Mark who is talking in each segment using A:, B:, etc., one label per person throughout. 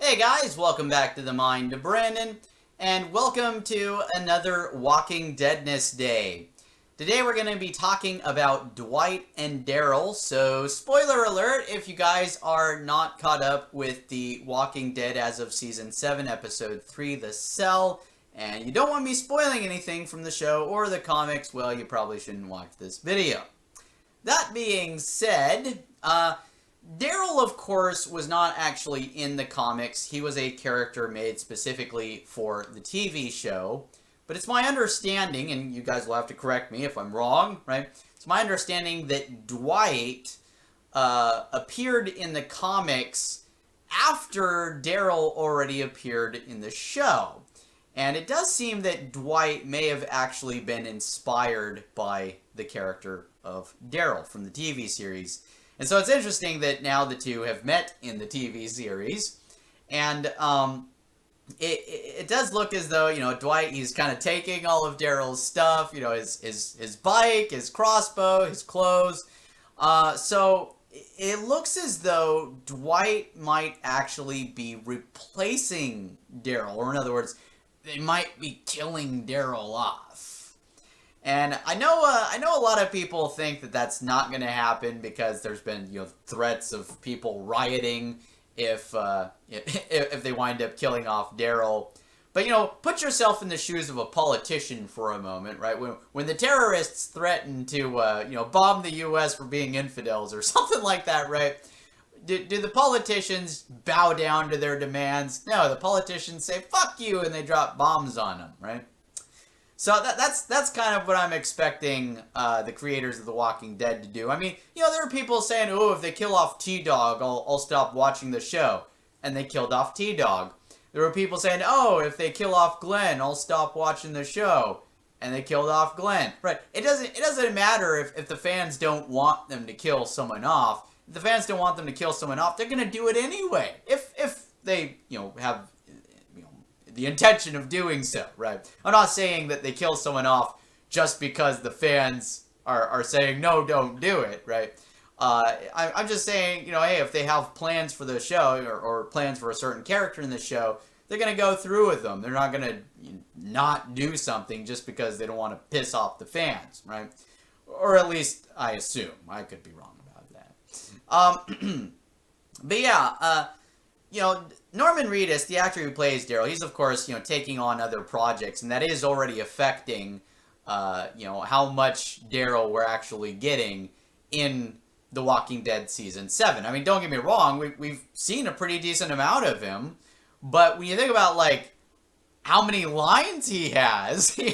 A: Hey guys, welcome back to The Mind of Brandon, and welcome to another Walking Deadness Day. Today we're going to be talking about Dwight and Daryl, so spoiler alert if you guys are not caught up with The Walking Dead as of Season 7, Episode 3, The Cell, and you don't want me spoiling anything from the show or the comics, well, you probably shouldn't watch this video. That being said, Daryl, of course, was not actually in the comics. He was a character made specifically for the TV show. But it's my understanding, and you guys will have to correct me if I'm wrong, right? It's my understanding that Dwight appeared in the comics after Daryl already appeared in the show. And it does seem that Dwight may have actually been inspired by the character of Daryl from the TV series. And so it's interesting that now the two have met in the TV series. And it does look as though, Dwight, he's kind of taking all of Daryl's stuff, his bike, his crossbow, his clothes. So it looks as though Dwight might actually be replacing Daryl. Or in other words, they might be killing Daryl off. And I know a lot of people think that that's not going to happen because there's been threats of people rioting if they wind up killing off Daryl. But put yourself in the shoes of a politician for a moment, right? When the terrorists threaten to bomb the U.S. for being infidels or something like that, right? Do the politicians bow down to their demands? No, the politicians say "fuck you" and they drop bombs on them, right? So that's kind of what I'm expecting the creators of The Walking Dead to do. I mean, there are people saying, oh, if they kill off T-Dog, I'll stop watching the show. And they killed off T-Dog. There were people saying, oh, if they kill off Glenn, I'll stop watching the show. And they killed off Glenn. Right. It doesn't matter if the fans don't want them to kill someone off. If the fans don't want them to kill someone off, they're going to do it anyway. If they, have the intention of doing so, right? I'm not saying that they kill someone off just because the fans are saying, no, don't do it, right? I'm just saying, hey, if they have plans for the show or plans for a certain character in the show, they're going to go through with them. They're not going to not do something just because they don't want to piss off the fans, right? Or at least I assume. I could be wrong about that. But yeah, Norman Reedus, the actor who plays Daryl, he's of course, taking on other projects, and that is already affecting, how much Daryl we're actually getting in The Walking Dead Season 7. I mean, don't get me wrong, we've seen a pretty decent amount of him, but when you think about, how many lines he has, you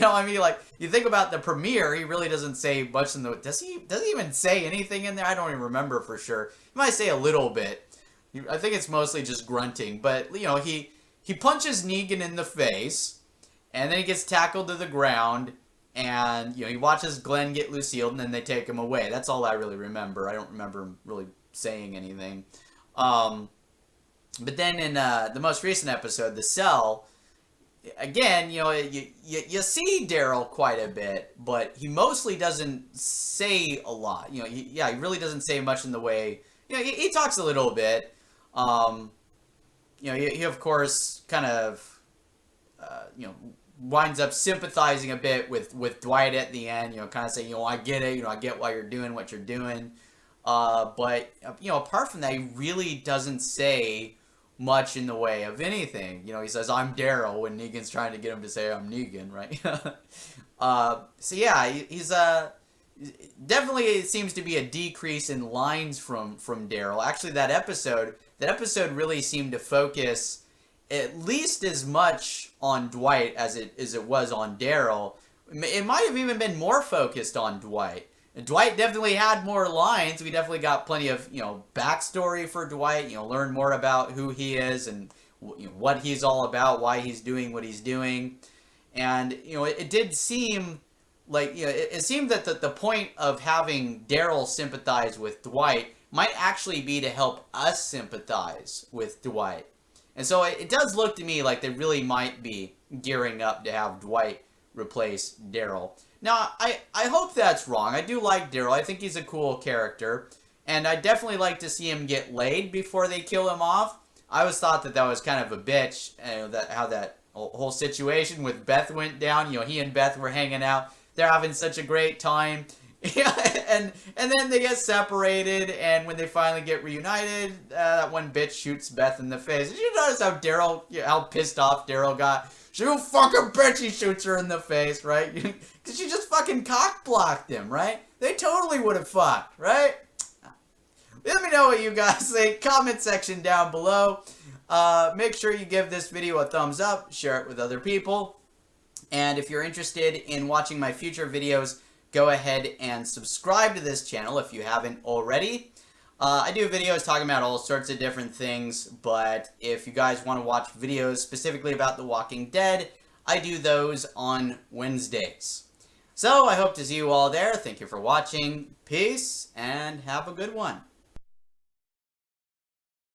A: think about the premiere, he really doesn't say much in the, does he even say anything in there? I don't even remember for sure. He might say a little bit. I think it's mostly just grunting, but, he punches Negan in the face, and then he gets tackled to the ground, and, he watches Glenn get Lucille, and then they take him away. That's all I really remember. I don't remember him really saying anything. But then in the most recent episode, The Cell, again, you see Daryl quite a bit, but he mostly doesn't say a lot. He really doesn't say much in the way, he talks a little bit. He of course kind of, winds up sympathizing a bit with Dwight at the end, kind of saying, I get it, I get why you're doing what you're doing. But, apart from that, he really doesn't say much in the way of anything. He says, I'm Daryl, when Negan's trying to get him to say, I'm Negan, right? So yeah, he's, definitely it seems to be a decrease in lines from Daryl. Actually, that episode really seemed to focus at least as much on Dwight as it was on Daryl. It might have even been more focused on Dwight. And Dwight definitely had more lines. We definitely got plenty of, backstory for Dwight, learn more about who he is and what he's all about, why he's doing what he's doing. And, it did seem like, it seemed that the point of having Daryl sympathize with Dwight might actually be to help us sympathize with Dwight. And so it does look to me like they really might be gearing up to have Dwight replace Daryl. Now, I hope that's wrong. I do like Daryl. I think he's a cool character. And I definitely like to see him get laid before they kill him off. I always thought that that was kind of a bitch, that how that whole situation with Beth went down. He and Beth were hanging out. They're having such a great time. and then they get separated, and when they finally get reunited, that one bitch shoots Beth in the face. Did you notice how pissed off Daryl got? You fucking bitch, he shoots her in the face, right? Because she just fucking cock-blocked him, right? They totally would have fucked, right? Let me know what you guys think. Comment section down below. Make sure you give this video a thumbs up. Share it with other people. And if you're interested in watching my future videos, go ahead and subscribe to this channel if you haven't already. I do videos talking about all sorts of different things, but if you guys want to watch videos specifically about The Walking Dead, I do those on Wednesdays. So I hope to see you all there. Thank you for watching. Peace, and have a good one.